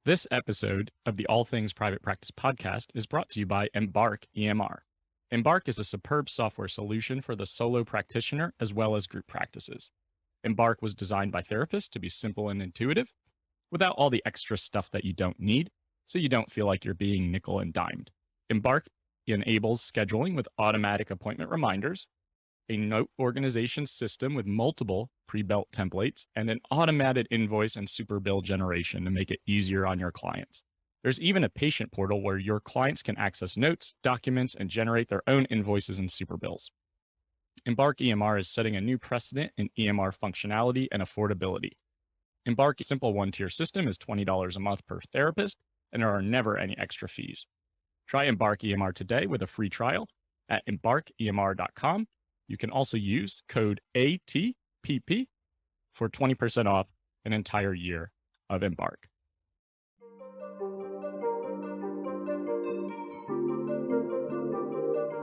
This episode of the All Things Private Practice podcast is brought to you by Embark EMR. Embark is a superb software solution for the solo practitioner as well as group practices. Embark was designed by therapists to be simple and intuitive without all the extra stuff that you don't need, so you don't feel like you're being nickel and dimed. Embark enables scheduling with automatic appointment reminders, a note organization system with multiple pre-built templates, and an automated invoice and super bill generation to make it easier on your clients. There's even a patient portal where your clients can access notes, documents, and generate their own invoices and super bills. Embark EMR is setting a new precedent in EMR functionality and affordability. Embark's simple one-tier system is $20 a month per therapist, and there are never any extra fees. Try Embark EMR today with a free trial at embarkemr.com. You can also use code ATPP for 20% off an entire year of Embark.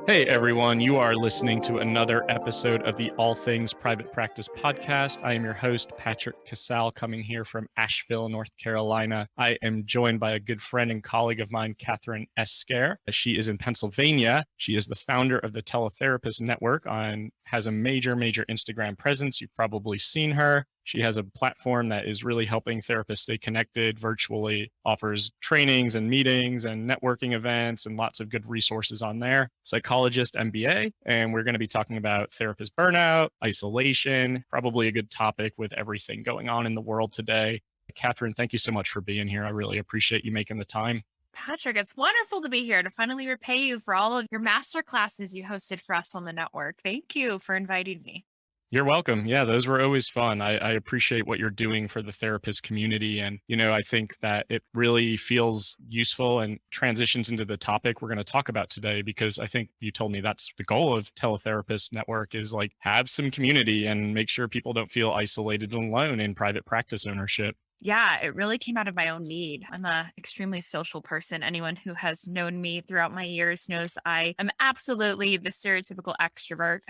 Hey everyone, you are listening to another episode of the All Things Private Practice podcast. I am your host, Patrick.Casale, coming here from Asheville, North Carolina. I am joined by a good friend and colleague of mine, Kathryn Esquer. She is in Pennsylvania. She is the founder of the Teletherapist Network and has a major Instagram presence. You've probably seen her. She has a platform that is really helping therapists stay connected virtually, offers trainings and meetings and networking events and lots of good resources on there. Psychologist MBA, and we're going to be talking about therapist burnout, isolation, probably a good topic with everything going on in the world today. Kathryn, thank you so much for being here. I really appreciate you making the time. Patrick, it's wonderful to be here to finally repay you for all of your master classes you hosted for us on the network. Thank you for inviting me. You're welcome. Yeah, those were always fun. I appreciate what you're doing for the therapist community. And, I think that it really feels useful and transitions into the topic we're going to talk about today, because I think you told me that's the goal of Teletherapist Network is like have some community and make sure people don't feel isolated and alone in private practice ownership. Yeah, it really came out of my own need. I'm an extremely social person. Anyone who has known me throughout my years knows I am absolutely the stereotypical extrovert.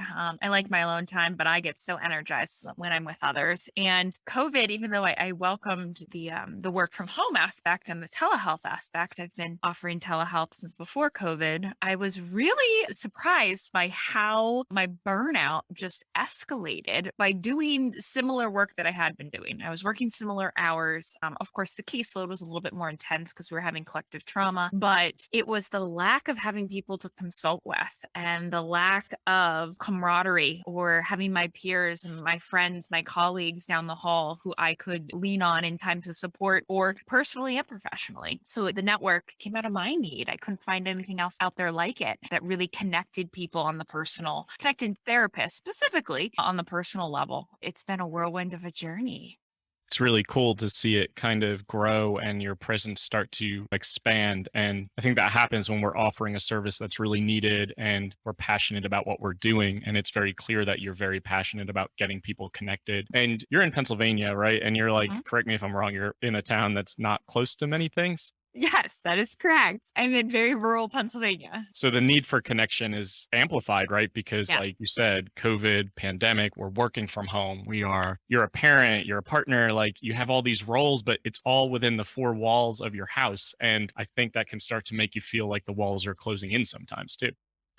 I like my alone time, but I get so energized when I'm with others. And COVID, even though I welcomed the work from home aspect and the telehealth aspect, I've been offering telehealth since before COVID. I was really surprised by how my burnout just escalated by doing similar work that I had been doing. I was working similar hours. Of course, the caseload was a little bit more intense because we were having collective trauma, but it was the lack of having people to consult with and the lack of camaraderie or having my peers and my friends, my colleagues down the hall who I could lean on in times of support or personally and professionally. So the network came out of my need. I couldn't find anything else out there like it that really connected people on the personal, connected therapists specifically on the personal level. It's been a whirlwind of a journey. It's really cool to see it kind of grow and your presence start to expand. And I think that happens when we're offering a service that's really needed and we're passionate about what we're doing. And it's very clear that you're very passionate about getting people connected. And you're in Pennsylvania, right? And you're like, correct me if I'm wrong, you're in a town that's not close to many things. Yes, that is correct. I'm in very rural Pennsylvania. So the need for connection is amplified, right? Because like you said, COVID, pandemic, we're working from home. You're a parent, you're a partner, like you have all these roles, but it's all within the four walls of your house. And I think that can start to make you feel like the walls are closing in sometimes too.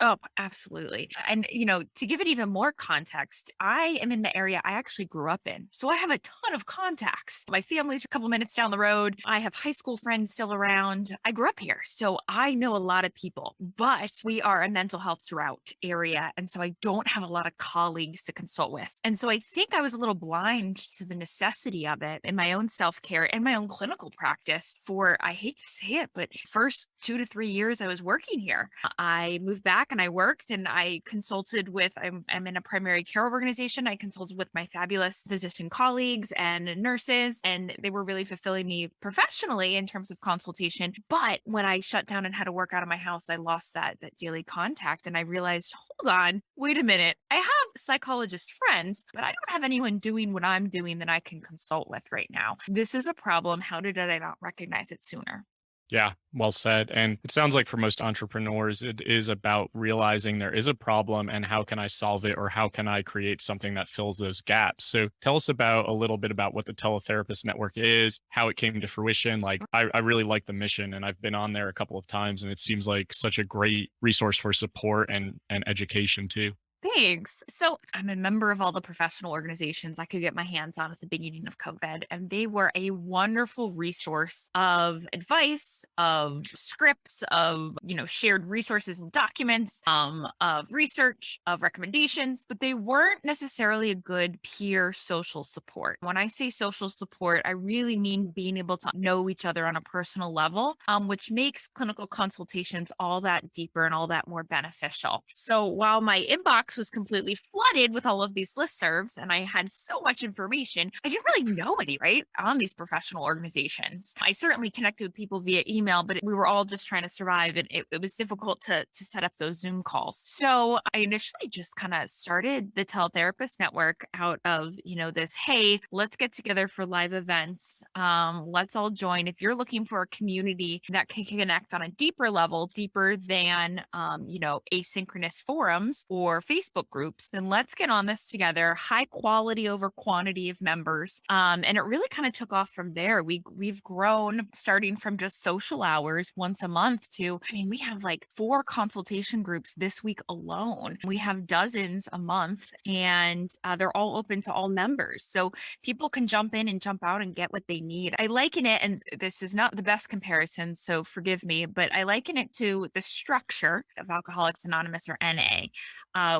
Oh, absolutely. And, to give it even more context, I am in the area I actually grew up in. So I have a ton of contacts. My family's a couple minutes down the road. I have high school friends still around. I grew up here. So I know a lot of people, but we are a mental health drought area. And so I don't have a lot of colleagues to consult with. And so I think I was a little blind to the necessity of it in my own self-care and my own clinical practice for, I hate to say it, but first 2 to 3 years I was working here. I moved back and I worked and I consulted with, I'm in a primary care organization. I consulted with my fabulous physician colleagues and nurses, and they were really fulfilling me professionally in terms of consultation. But when I shut down and had to work out of my house, I lost that daily contact. And I realized, hold on, wait a minute. I have psychologist friends, but I don't have anyone doing what I'm doing that I can consult with right now. This is a problem. How did I not recognize it sooner? Yeah, well said. And it sounds like for most entrepreneurs, it is about realizing there is a problem and how can I solve it or how can I create something that fills those gaps. So tell us about a little bit about what the Teletherapist Network is, how it came to fruition. Like I really like the mission and I've been on there a couple of times and it seems like such a great resource for support and education too. Thanks. So I'm a member of all the professional organizations I could get my hands on at the beginning of COVID, and they were a wonderful resource of advice, of scripts, of shared resources and documents, of research, of recommendations, but they weren't necessarily a good peer social support. When I say social support, I really mean being able to know each other on a personal level, which makes clinical consultations all that deeper and all that more beneficial. So while my inbox was completely flooded with all of these listservs and I had so much information, I didn't really know any, right, on these professional organizations. I certainly connected with people via email, but we were all just trying to survive and it was difficult to set up those Zoom calls. So I initially just kind of started the Teletherapist Network out of, this, hey, let's get together for live events. Let's all join. If you're looking for a community that can connect on a deeper level, deeper than, asynchronous forums or Facebook groups, then let's get on this together. High quality over quantity of members. And it really kind of took off from there. We've grown starting from just social hours once a month to, we have like 4 consultation groups this week alone. We have dozens a month and they're all open to all members. So people can jump in and jump out and get what they need. I liken it, and this is not the best comparison, so forgive me, but I liken it to the structure of Alcoholics Anonymous or NA,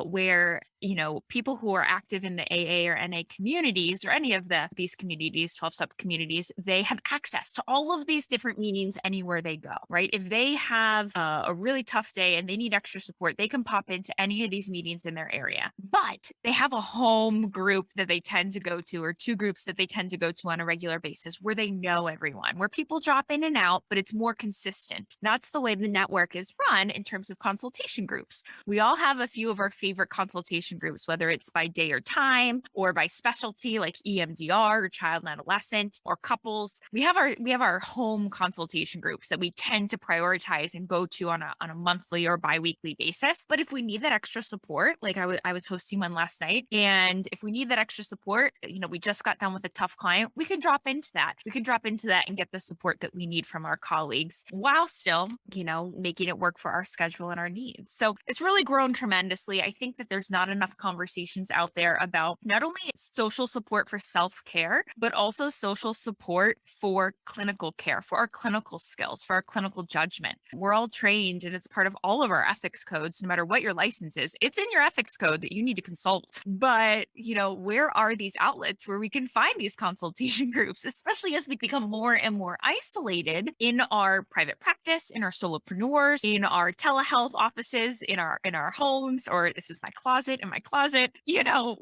where people who are active in the AA or NA communities or any of these communities, 12-step communities, they have access to all of these different meetings anywhere they go, right? If they have a really tough day and they need extra support, they can pop into any of these meetings in their area. But they have a home group that they tend to go to, or 2 groups that they tend to go to on a regular basis where they know everyone, where people drop in and out, but it's more consistent. That's the way the network is run in terms of consultation groups. We all have a few of our favorite consultation groups, whether it's by day or time or by specialty like EMDR or child and adolescent or couples. We have our home consultation groups that we tend to prioritize and go to on a monthly or biweekly basis. But if we need that extra support, like I was hosting one last night, and if we need that extra support, we just got done with a tough client, we can drop into that. We can drop into that and get the support that we need from our colleagues while still, making it work for our schedule and our needs. So it's really grown tremendously. I think that there's not enough conversations out there about not only social support for self-care, but also social support for clinical care, for our clinical skills, for our clinical judgment. We're all trained, and it's part of all of our ethics codes, no matter what your license is. It's in your ethics code that you need to consult. But, where are these outlets where we can find these consultation groups, especially as we become more and more isolated in our private practice, in our solopreneurs, in our telehealth offices, in our homes, or this is my closet, in my closet,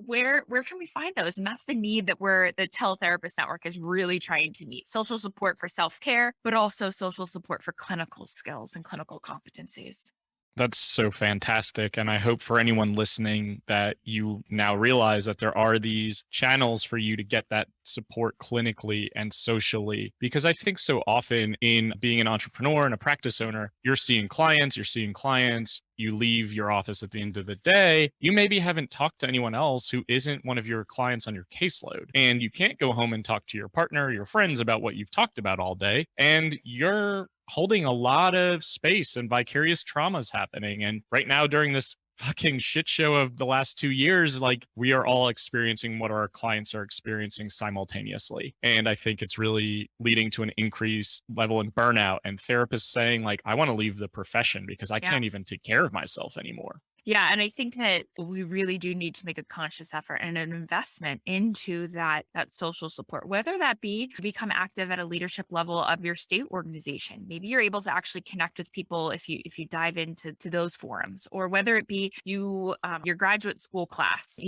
where can we find those? And that's the need that the Teletherapist Network is really trying to meet. Social support for self-care, but also social support for clinical skills and clinical competencies. That's so fantastic. And I hope for anyone listening that you now realize that there are these channels for you to get that support clinically and socially. Because I think so often in being an entrepreneur and a practice owner, you're seeing clients, you leave your office at the end of the day, you maybe haven't talked to anyone else who isn't one of your clients on your caseload. And you can't go home and talk to your partner, your friends about what you've talked about all day. And you're holding a lot of space and vicarious traumas happening. And right now, during this fucking shit show of the last 2 years, like we are all experiencing what our clients are experiencing simultaneously. And I think it's really leading to an increased level in burnout and therapists saying like, I want to leave the profession because I can't even take care of myself anymore. Yeah. And I think that we really do need to make a conscious effort and an investment into that social support, whether that be to become active at a leadership level of your state organization. Maybe you're able to actually connect with people if you dive into those forums, or whether it be your graduate school class,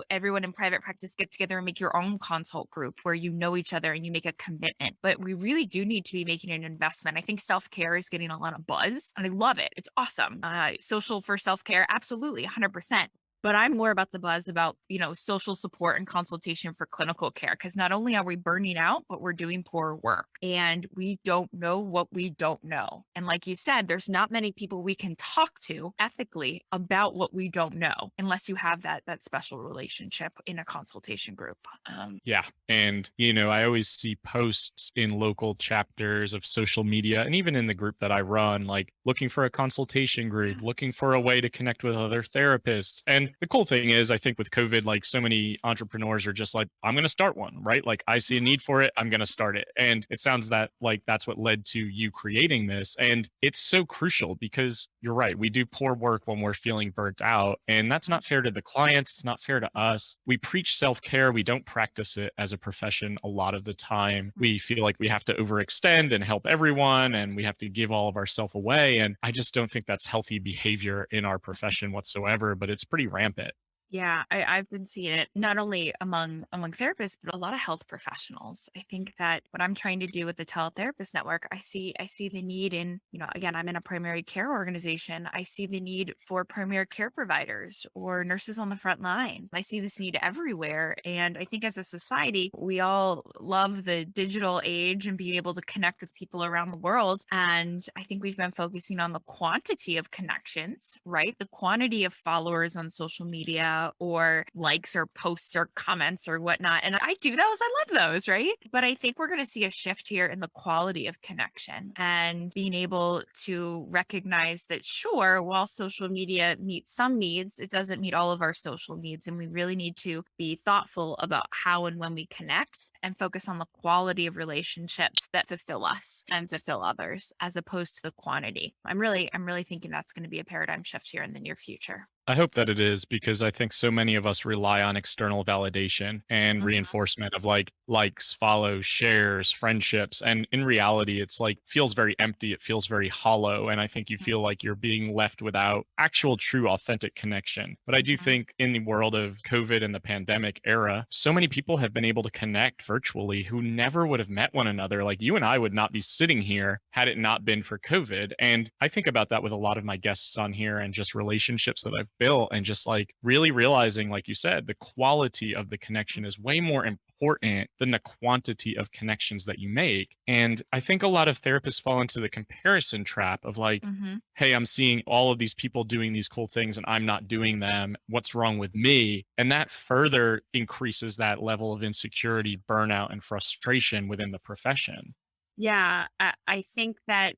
everyone in private practice get together and make your own consult group where you know each other and you make a commitment. But we really do need to be making an investment. I think self-care is getting a lot of buzz and I love it. It's awesome. Social for self-care. Absolutely, 100%. But I'm more about the buzz about, social support and consultation for clinical care. Cause not only are we burning out, but we're doing poor work and we don't know what we don't know. And like you said, there's not many people we can talk to ethically about what we don't know unless you have that special relationship in a consultation group. Yeah. And, I always see posts in local chapters of social media and even in the group that I run, like looking for a consultation group, looking for a way to connect with other therapists. And the cool thing is, I think with COVID, like so many entrepreneurs are just like, I'm going to start one, right? Like I see a need for it. I'm going to start it. And it sounds that like that's what led to you creating this. And it's so crucial because you're right. We do poor work when we're feeling burnt out. And that's not fair to the clients. It's not fair to us. We preach self-care. We don't practice it as a profession a lot of the time. We feel like we have to overextend and help everyone and we have to give all of ourselves away. And I just don't think that's healthy behavior in our profession whatsoever, but it's pretty rampant. Yeah, I've been seeing it not only among therapists, but a lot of health professionals. I think that what I'm trying to do with the Teletherapist Network, I see the need in, again, I'm in a primary care organization. I see the need for primary care providers or nurses on the front line. I see this need everywhere. And I think as a society, we all love the digital age and being able to connect with people around the world. And I think we've been focusing on the quantity of connections, right? The quantity of followers on social media or likes or posts or comments or whatnot. And I do those. I love those, right? But I think we're going to see a shift here in the quality of connection and being able to recognize that, sure, while social media meets some needs, it doesn't meet all of our social needs. And we really need to be thoughtful about how and when we connect and focus on the quality of relationships that fulfill us and fulfill others as opposed to the quantity. I'm really thinking that's going to be a paradigm shift here in the near future. I hope that it is because I think so many of us rely on external validation and reinforcement of like likes, follows, shares, friendships. And in reality, it's like feels very empty. It feels very hollow. And I think you feel like you're being left without actual, true, authentic connection. But I do think in the world of COVID and the pandemic era, so many people have been able to connect virtually who never would have met one another. Like you and I would not be sitting here had it not been for COVID. And I think about that with a lot of my guests on here and just relationships that I've built and just like really realizing, like you said, the quality of the connection is way more important than the quantity of connections that you make. And I think a lot of therapists fall into the comparison trap of like, hey, I'm seeing all of these people doing these cool things and I'm not doing them. What's wrong with me? And that further increases that level of insecurity, burnout, and frustration within the profession. Yeah, I think that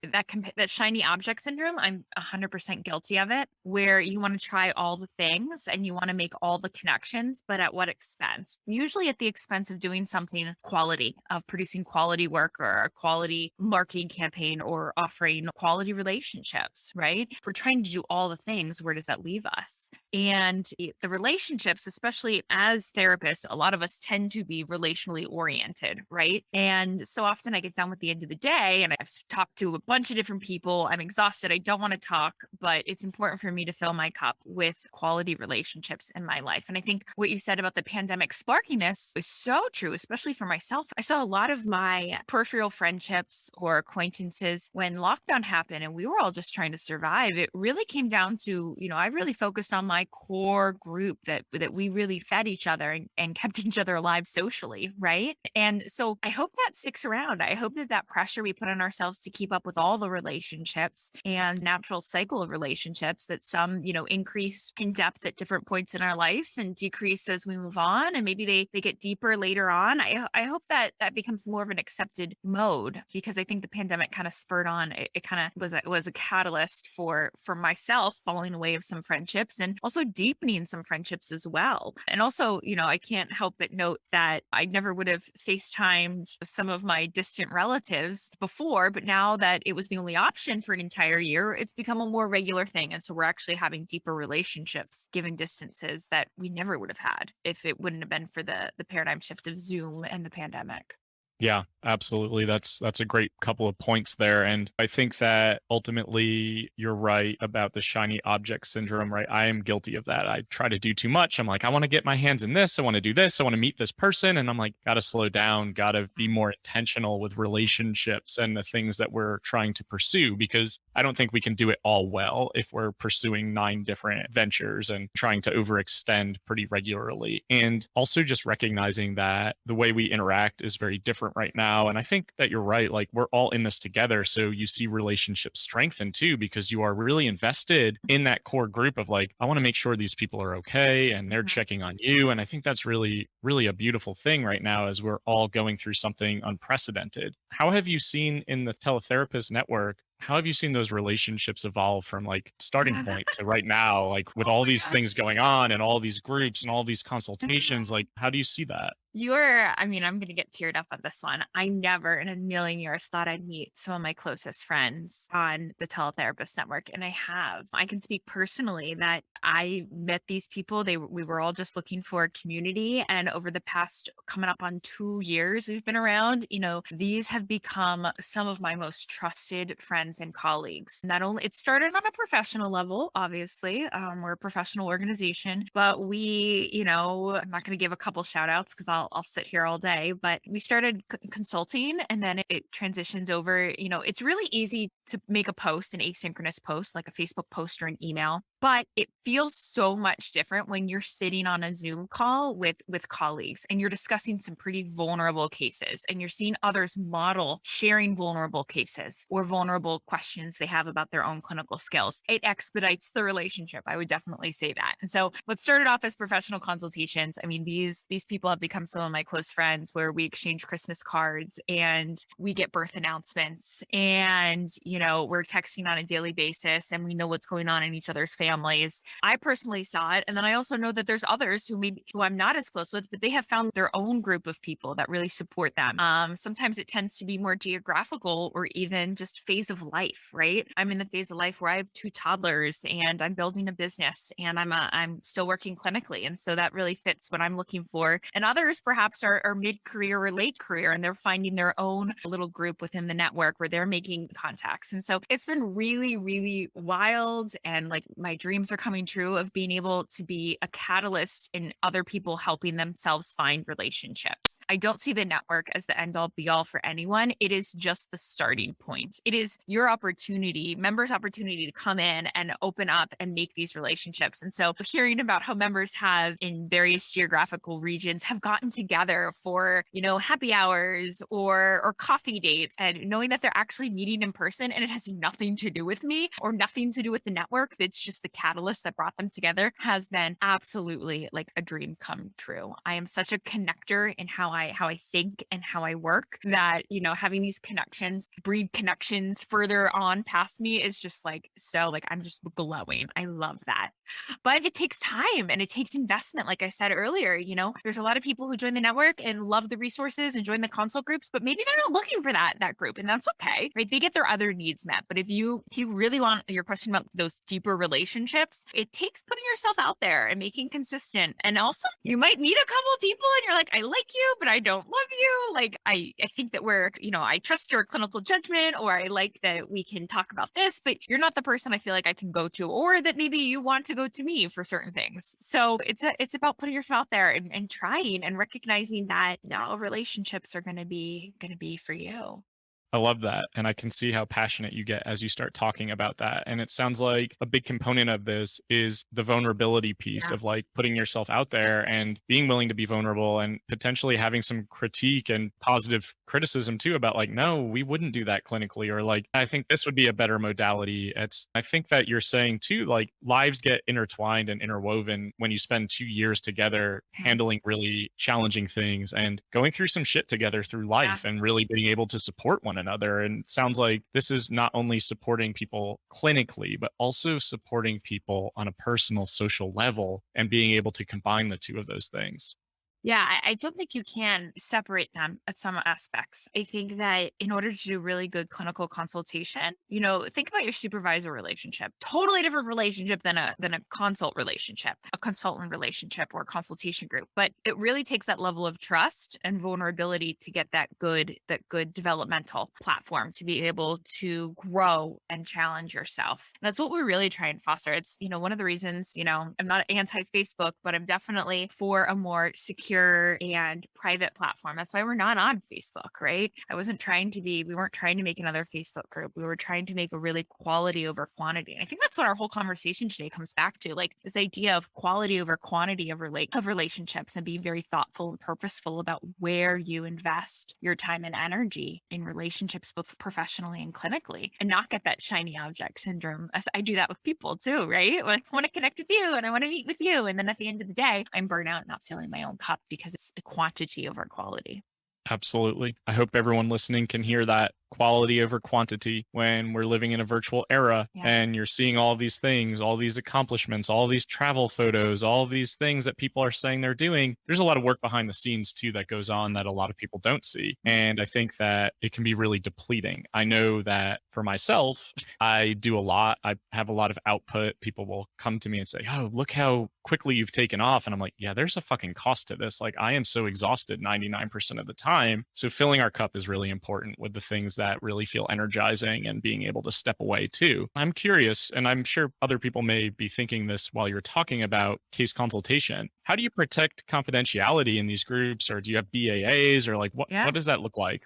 shiny object syndrome, I'm 100% guilty of it, where you want to try all the things and you want to make all the connections, but at what expense? Usually at the expense of doing something quality, of producing quality work or a quality marketing campaign or offering quality relationships, right? If we're trying to do all the things, where does that leave us? And the relationships, especially as therapists, a lot of us tend to be relationally oriented, right? And so often I get done with the end of the day and I've talked to a bunch of different people. I'm exhausted. I don't want to talk, but it's important for me to fill my cup with quality relationships in my life. And I think what you said about the pandemic sparking this is so true, especially for myself. I saw a lot of my peripheral friendships or acquaintances when lockdown happened and we were all just trying to survive. It really came down to, I really focused on my core group that we really fed each other and kept each other alive socially, right? And so I hope that sticks around. I hope that pressure we put on ourselves to keep up with all the relationships and natural cycle of relationships that some, increase in depth at different points in our life and decrease as we move on. And maybe they get deeper later on. I hope that becomes more of an accepted mode because I think the pandemic kind of spurred on, it kind of was a catalyst for myself falling away of some friendships and also deepening some friendships as well. And also, I can't help but note that I never would have FaceTimed some of my distant relatives before, but now that it was the only option for an entire year, it's become a more regular thing. And so we're actually having deeper relationships given distances that we never would have had if it wouldn't have been for the paradigm shift of Zoom and the pandemic. Yeah, absolutely. That's a great couple of points there. And I think that ultimately you're right about the shiny object syndrome, right? I am guilty of that. I try to do too much. I'm like, I want to get my hands in this. I want to do this. I want to meet this person. And I'm like, gotta slow down, gotta be more intentional with relationships and the things that we're trying to pursue, because I don't think we can do it all well if we're pursuing 9 different ventures and trying to overextend pretty regularly. And also just recognizing that the way we interact is very different right now. And I think that you're right. Like, we're all in this together. So you see relationships strengthen too, because you are really invested in that core group of like, I want to make sure these people are okay and they're Mhm. checking on you. And I think that's really, really a beautiful thing right now as we're all going through something unprecedented. How have you seen in the Teletherapist Network? How have you seen those relationships evolve from like starting point to right now, like with Oh all my these things gosh. going on and all these groups and all these consultations? Like, how do you see that? I mean, I'm going to get teared up on this one. I never in a million years thought I'd meet some of my closest friends on the Teletherapist Network. And I have. I can speak personally that I met these people. We were all just looking for a community. And over the past coming up on 2 years we've been around, these have become some of my most trusted friends and colleagues. Not only it started on a professional level, obviously, we're a professional organization, but I'm not going to give a couple shout outs because I'll sit here all day, but we started consulting and then it transitions over. It's really easy to make a post, an asynchronous post, like a Facebook post or an email, but it feels so much different when you're sitting on a Zoom call with colleagues and you're discussing some pretty vulnerable cases and you're seeing others model sharing vulnerable cases or vulnerable questions they have about their own clinical skills. It expedites the relationship. I would definitely say that. And so what started off as professional consultations, I mean, these people have become some of my close friends where we exchange Christmas cards and we get birth announcements and, we're texting on a daily basis and we know what's going on in each other's families. I personally saw it. And then I also know that there's others who I'm not as close with, but they have found their own group of people that really support them. Sometimes it tends to be more geographical or even just phase of life, right? I'm in the phase of life where I have 2 toddlers and I'm building a business and I'm still working clinically. And so that really fits what I'm looking for. And others perhaps are mid-career or late career and they're finding their own little group within the network where they're making contacts. And so it's been really, really wild. And like my dreams are coming true of being able to be a catalyst in other people helping themselves find relationships. I don't see the network as the end all be all for anyone. It is just the starting point. It is your opportunity, members' opportunity to come in and open up and make these relationships. And so hearing about how members have in various geographical regions have gotten together for, happy hours or coffee dates and knowing that they're actually meeting in person and it has nothing to do with me or nothing to do with the network, that's just the catalyst that brought them together, has been absolutely like a dream come true. I am such a connector in how I think and how I work that, having these connections breed connections further on past me is just like, so like, I'm just glowing. I love that. But it takes time and it takes investment. Like I said earlier, there's a lot of people who join the network and love the resources and join the consult groups, but maybe they're not looking for that group. And that's okay, right? They get their other needs met. But if you really want your question about those deeper relationships, it takes putting yourself out there and making consistent. And also you might meet a couple of people and you're like, I like you, but I don't love you. Like I think that I trust your clinical judgment, or I like that we can talk about this, but you're not the person I feel like I can go to, or that maybe you want to go to me for certain things. So it's about putting yourself out there and trying and recognizing that not all relationships are gonna be for you. I love that. And I can see how passionate you get as you start talking about that. And it sounds like a big component of this is the vulnerability piece Yeah. of like putting yourself out there and being willing to be vulnerable and potentially having some critique and positive criticism too about like, no, we wouldn't do that clinically, or like, I think this would be a better modality. I think that you're saying too, like lives get intertwined and interwoven when you spend 2 years together Mhm. handling really challenging things and going through some shit together through Yeah. life and really being able to support one another. And it sounds like this is not only supporting people clinically, but also supporting people on a personal social level and being able to combine the two of those things. Yeah, I don't think you can separate them at some aspects. I think that in order to do really good clinical consultation, think about your supervisor relationship. Totally different relationship than a consult relationship, a consultant relationship or a consultation group. But it really takes that level of trust and vulnerability to get that good developmental platform to be able to grow and challenge yourself. And that's what we really try and foster. It's, one of the reasons, I'm not anti-Facebook, but I'm definitely for a more secure and private platform. That's why we're not on Facebook, right? We weren't trying to make another Facebook group. We were trying to make a really quality over quantity. And I think that's what our whole conversation today comes back to, like this idea of quality over quantity of relationships, and being very thoughtful and purposeful about where you invest your time and energy in relationships, both professionally and clinically, and not get that shiny object syndrome. As I do that with people too, right? Like, I want to connect with you and I want to meet with you. And then at the end of the day, I'm burnt out, not filling my own cup because it's the quantity over quality. Absolutely. I hope everyone listening can hear that quality over quantity when we're living in a virtual era Yeah. and you're seeing all these things, all these accomplishments, all these travel photos, all these things that people are saying they're doing. There's a lot of work behind the scenes too that goes on that a lot of people don't see. And I think that it can be really depleting. I know that for myself, I do a lot. I have a lot of output. People will come to me and say, "Oh, look how quickly you've taken off." And I'm like, yeah, there's a fucking cost to this. Like, I am so exhausted 99% of the time. So filling our cup is really important with the things that really feel energizing and being able to step away too. I'm curious, and I'm sure other people may be thinking this while you're talking about case consultation. How do you protect confidentiality in these groups, or do you have BAAs, or like Yeah. what does that look like?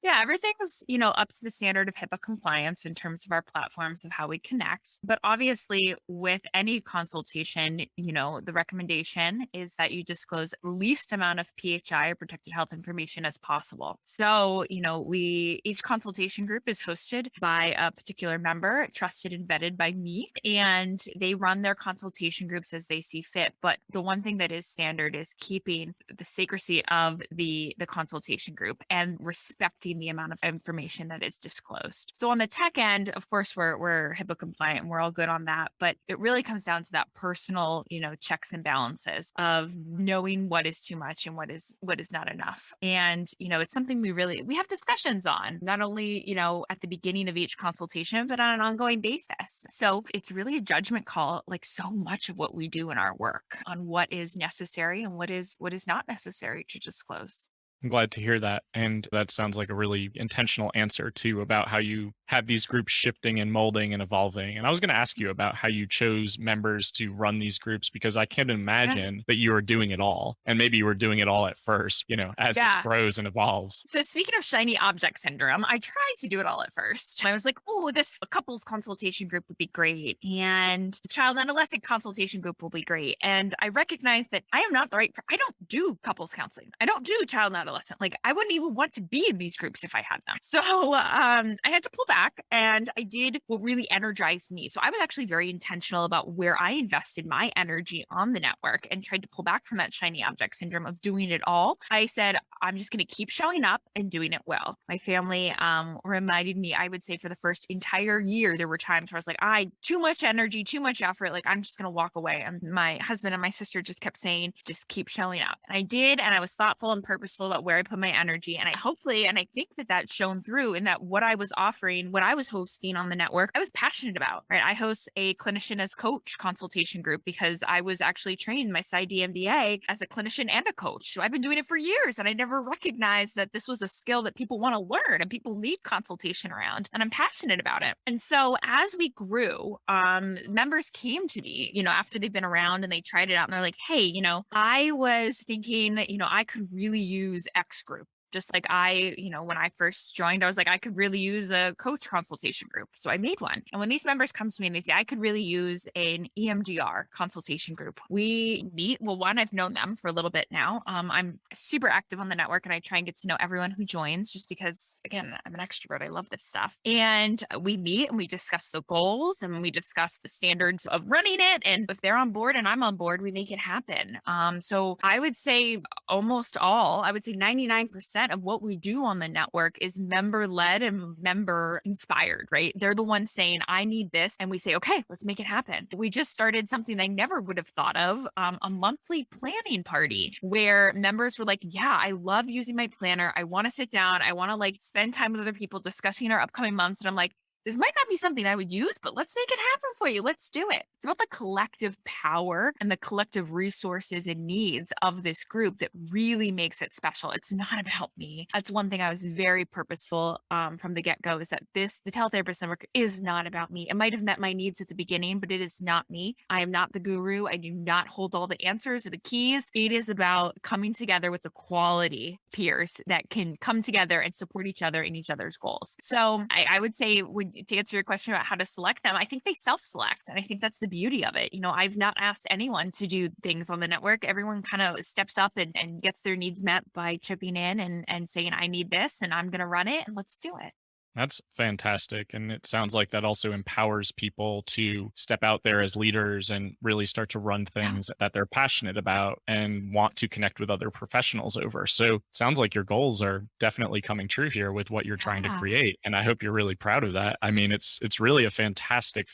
Yeah, everything's, up to the standard of HIPAA compliance in terms of our platforms of how we connect. But obviously, with any consultation, the recommendation is that you disclose the least amount of PHI or protected health information as possible. So, each consultation group is hosted by a particular member, trusted and vetted by me, and they run their consultation groups as they see fit. But the one thing that is standard is keeping the secrecy of the consultation group and respecting the amount of information that is disclosed. So on the tech end, of course, we're HIPAA compliant and we're all good on that. But it really comes down to that personal, checks and balances of knowing what is too much and what is not enough. And, it's something we have discussions on, not only, at the beginning of each consultation, but on an ongoing basis. So it's really a judgment call, like so much of what we do in our work, on what is necessary and what is not necessary to disclose. I'm glad to hear that. And that sounds like a really intentional answer too about how you have these groups shifting and molding and evolving. And I was going to ask you about how you chose members to run these groups, because I can't imagine that you are doing it all. And maybe you were doing it all at first, as this grows and evolves. So speaking of shiny object syndrome, I tried to do it all at first. I was like, oh, this couples consultation group would be great. And child and adolescent consultation group will be great. And I recognize that I am not the right, I don't do couples counseling. I don't do child and adolescent. Like, I wouldn't even want to be in these groups if I had them. So I had to pull back, and I did what really energized me. So I was actually very intentional about where I invested my energy on the network and tried to pull back from that shiny object syndrome of doing it all. I said, I'm just going to keep showing up and doing it well. My family reminded me, I would say for the first entire year, there were times where I was like, too much energy, too much effort. Like, I'm just going to walk away. And my husband and my sister just kept saying, just keep showing up. And I did. And I was thoughtful and purposeful about where I put my energy. And I think that shone through in that what I was offering, what I was hosting on the network, I was passionate about, right? I host a clinician as coach consultation group because I was actually trained my PsyD MBA as a clinician and a coach. So I've been doing it for years, and I never recognized that this was a skill that people want to learn and people need consultation around. And I'm passionate about it. And so as we grew, members came to me, after they've been around and they tried it out, and they're like, hey, I was thinking that, I could really use X group. Just like when I first joined, I was like, I could really use a coach consultation group. So I made one. And when these members come to me and they say, I could really use an EMDR consultation group, we meet. Well, one, I've known them for a little bit now. I'm super active on the network, and I try and get to know everyone who joins, just because, again, I'm an extrovert. I love this stuff. And we meet and we discuss the goals and we discuss the standards of running it. And if they're on board and I'm on board, we make it happen. So I would say I would say 99% 90% of what we do on the network is member led and member inspired, right? They're the ones saying, I need this. And we say, okay, let's make it happen. We just started something I never would have thought of, a monthly planning party where members were like, yeah, I love using my planner. I want to sit down. I want to like spend time with other people discussing our upcoming months. And I'm like, this might not be something I would use, but let's make it happen for you. Let's do it. It's about the collective power and the collective resources and needs of this group that really makes it special. It's not about me. That's one thing I was very purposeful from the get-go, is that the Teletherapist Network is not about me. It might have met my needs at the beginning, but it is not me. I am not the guru. I do not hold all the answers or the keys. It is about coming together with the quality peers that can come together and support each other in each other's goals. So I would say, to answer your question about how to select them, I think they self-select. And I think that's the beauty of it. You know, I've not asked anyone to do things on the network. Everyone kind of steps up and gets their needs met by chipping in and saying, I need this and I'm going to run it and let's do it. That's fantastic. And it sounds like that also empowers people to step out there as leaders and really start to run things that they're passionate about and want to connect with other professionals over. So sounds like your goals are definitely coming true here with what you're trying to create. And I hope you're really proud of that. I mean, it's really a fantastic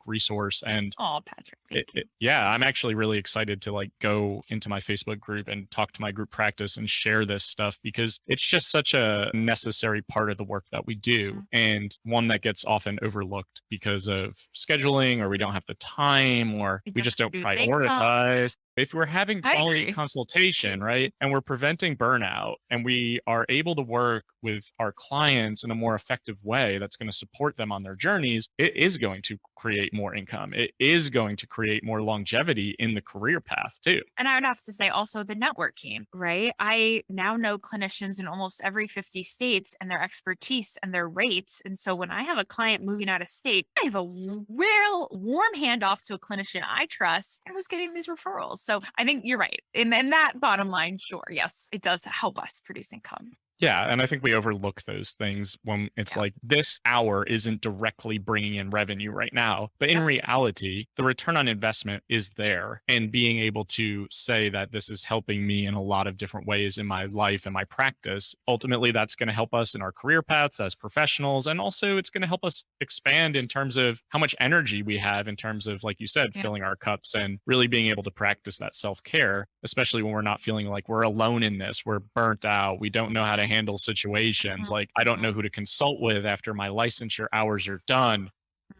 resource. And oh, Patrick, yeah, I'm actually really excited to like go into my Facebook group and talk to my group practice and share this stuff, because it's just such a necessary part of the work that we do. And one that gets often overlooked because of scheduling, or we don't have the time, or we just don't prioritize. If we're having quality consultation, right, and we're preventing burnout, and we are able to work with our clients in a more effective way that's going to support them on their journeys, it is going to create more income. It is going to create more longevity in the career path too. And I would have to say also the networking, right? I now know clinicians in almost every 50 states and their expertise and their rates. And so when I have a client moving out of state, I have a real warm handoff to a clinician I trust and was getting these referrals. So I think you're right. And then that bottom line, sure, yes, it does help us produce income. Yeah. And I think we overlook those things when it's like this hour isn't directly bringing in revenue right now. But in reality, the return on investment is there. And being able to say that this is helping me in a lot of different ways in my life and my practice, ultimately, that's going to help us in our career paths as professionals. And also, it's going to help us expand in terms of how much energy we have in terms of, like you said, filling our cups and really being able to practice that self-care, especially when we're not feeling like we're alone in this. We're burnt out. We don't know how to handle situations. Like, I don't know who to consult with after my licensure hours are done.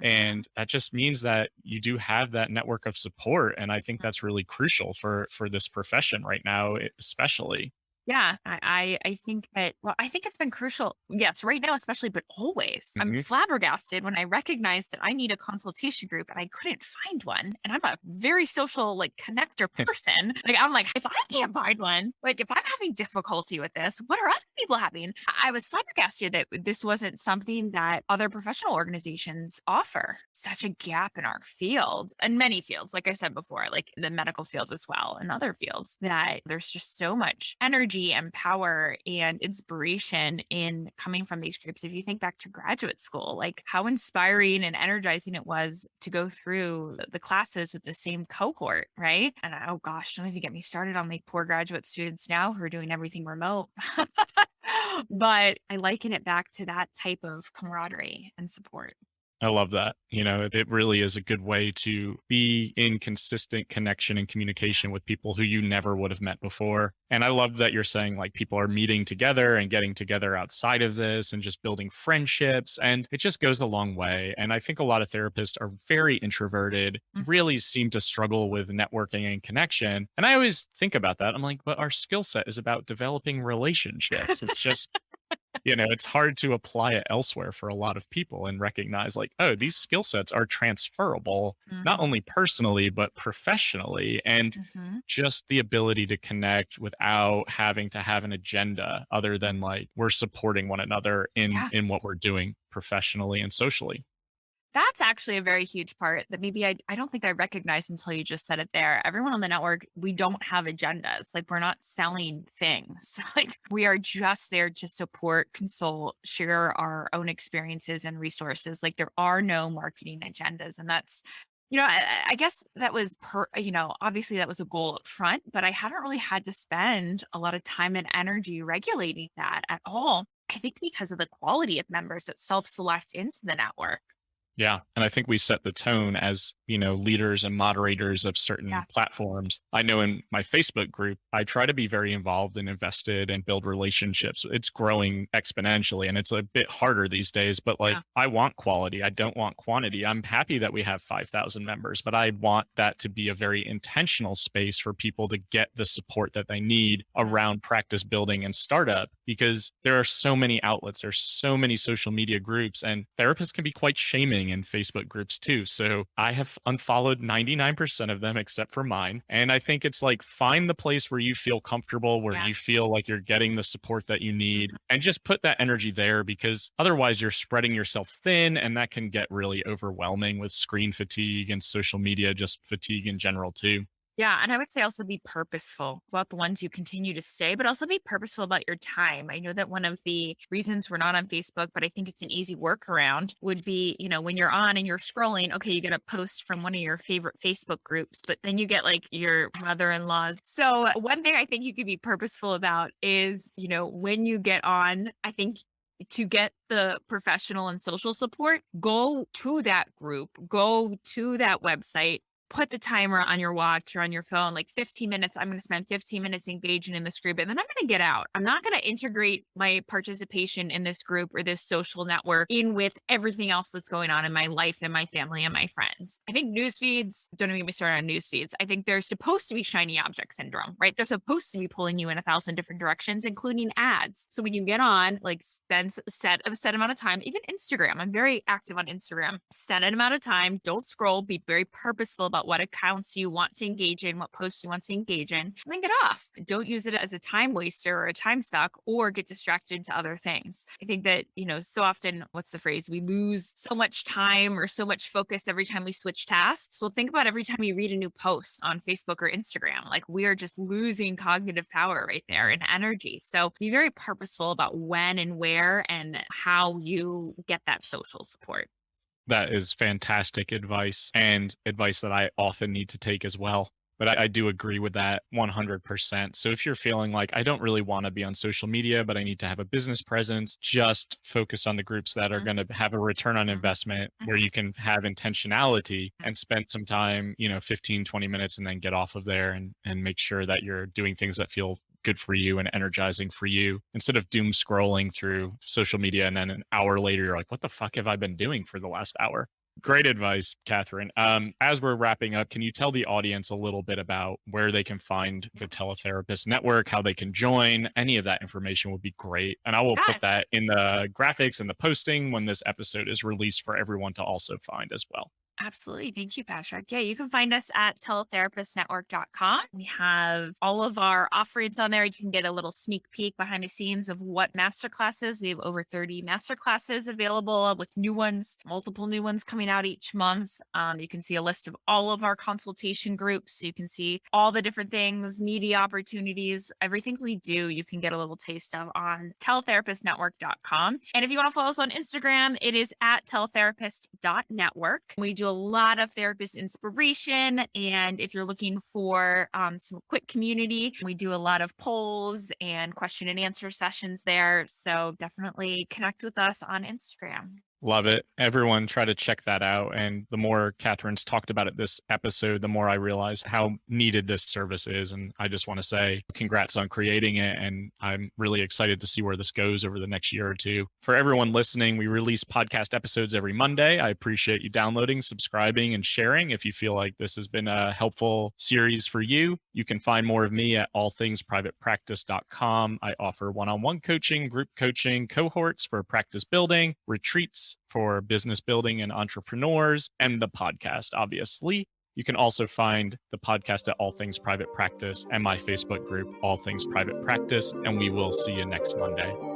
And that just means that you do have that network of support. And I think that's really crucial for this profession right now, especially. Yeah, I think that, well, I think it's been crucial. Yes, right now, especially, but always. I'm flabbergasted when I recognized that I need a consultation group and I couldn't find one. And I'm a very social, like, connector person. Like, I'm like, if I can't find one, like, if I'm having difficulty with this, what are other people having? I was flabbergasted that this wasn't something that other professional organizations offer. Such a gap in our field, and many fields, like I said before, like the medical fields as well, and other fields, that there's just so much energy and power and inspiration in coming from these groups. If you think back to graduate school, like how inspiring and energizing it was to go through the classes with the same cohort, right? And oh gosh, don't even get me started on like poor graduate students now who are doing everything remote. But I liken it back to that type of camaraderie and support. I love that. You know, it really is a good way to be in consistent connection and communication with people who you never would have met before. And I love that you're saying like people are meeting together and getting together outside of this and just building friendships. And it just goes a long way. And I think a lot of therapists are very introverted, really seem to struggle with networking and connection. And I always think about that. I'm like, but our skill set is about developing relationships. It's just it's hard to apply it elsewhere for a lot of people and recognize like, oh, these skill sets are transferable, not only personally, but professionally. And just the ability to connect without having to have an agenda other than like we're supporting one another in what we're doing professionally and socially. That's actually a very huge part that maybe I don't think I recognized until you just said it there. Everyone on the network, we don't have agendas. Like, we're not selling things. Like, we are just there to support, consult, share our own experiences and resources. Like, there are no marketing agendas. And that's I guess that was obviously that was a goal up front, but I haven't really had to spend a lot of time and energy regulating that at all. I think because of the quality of members that self-select into the network. Yeah. And I think we set the tone as, leaders and moderators of certain Yeah. platforms. I know in my Facebook group, I try to be very involved and invested and build relationships. It's growing exponentially and it's a bit harder these days, but like Yeah. I want quality. I don't want quantity. I'm happy that we have 5,000 members, but I want that to be a very intentional space for people to get the support that they need around practice building and startup because there are so many outlets, there's so many social media groups, and therapists can be quite shaming in Facebook groups too. So I have unfollowed 99% of them except for mine. And I think it's like find the place where you feel comfortable, where Yeah. you feel like you're getting the support that you need, and just put that energy there because otherwise you're spreading yourself thin and that can get really overwhelming with screen fatigue and social media, just fatigue in general too. Yeah. And I would say also be purposeful about the ones you continue to stay, but also be purposeful about your time. I know that one of the reasons we're not on Facebook, but I think it's an easy workaround would be, when you're on and you're scrolling, okay, you get a post from one of your favorite Facebook groups, but then you get like your mother-in-law. So one thing I think you could be purposeful about is, when you get on, I think to get the professional and social support, go to that group, go to that website, put the timer on your watch or on your phone, like 15 minutes. I'm going to spend 15 minutes engaging in this group and then I'm going to get out. I'm not going to integrate my participation in this group or this social network in with everything else that's going on in my life and my family and my friends. I think news feeds, don't even get me started on news feeds. I think they're supposed to be shiny object syndrome, right? They're supposed to be pulling you in 1,000 different directions, including ads. So when you get on, like spend a set amount of time, even Instagram, I'm very active on Instagram, set an amount of time, don't scroll, be very purposeful about what accounts you want to engage in, what posts you want to engage in, and then get off. Don't use it as a time waster or a time suck or get distracted into other things. I think that, so often, what's the phrase? We lose so much time or so much focus every time we switch tasks. Well, think about every time you read a new post on Facebook or Instagram, like we are just losing cognitive power right there and energy. So be very purposeful about when and where and how you get that social support. That is fantastic advice and advice that I often need to take as well. But I do agree with that 100%. So if you're feeling like I don't really want to be on social media, but I need to have a business presence, just focus on the groups that are going to have a return on investment where you can have intentionality and spend some time, 15, 20 minutes and then get off of there and make sure that you're doing things that feel good for you and energizing for you instead of doom scrolling through social media. And then an hour later, you're like, what the fuck have I been doing for the last hour? Great advice, Kathryn. As we're wrapping up, can you tell the audience a little bit about where they can find the Teletherapist Network, how they can join? Any of that information would be great. And I will put that in the graphics and the posting when this episode is released for everyone to also find as well. Absolutely. Thank you, Patrick. Yeah, you can find us at teletherapistnetwork.com. We have all of our offerings on there. You can get a little sneak peek behind the scenes of what masterclasses. We have over 30 masterclasses available with new ones, multiple new ones coming out each month. You can see a list of all of our consultation groups. You can see all the different things, media opportunities, everything we do, you can get a little taste of on teletherapistnetwork.com. And if you want to follow us on Instagram, it is at teletherapist.network. We do a lot of therapist inspiration. And if you're looking for some quick community, we do a lot of polls and question and answer sessions there. So definitely connect with us on Instagram. Love it. Everyone try to check that out. And the more Kathryn's talked about it this episode, the more I realize how needed this service is. And I just want to say congrats on creating it. And I'm really excited to see where this goes over the next year or two. For everyone listening, we release podcast episodes every Monday. I appreciate you downloading, subscribing, and sharing. If you feel like this has been a helpful series for you, you can find more of me at allthingsprivatepractice.com. I offer one-on-one coaching, group coaching, cohorts for practice building, retreats for business building and entrepreneurs, and the podcast, obviously. You can also find the podcast at All Things Private Practice and my Facebook group, All Things Private Practice, and we will see you next Monday.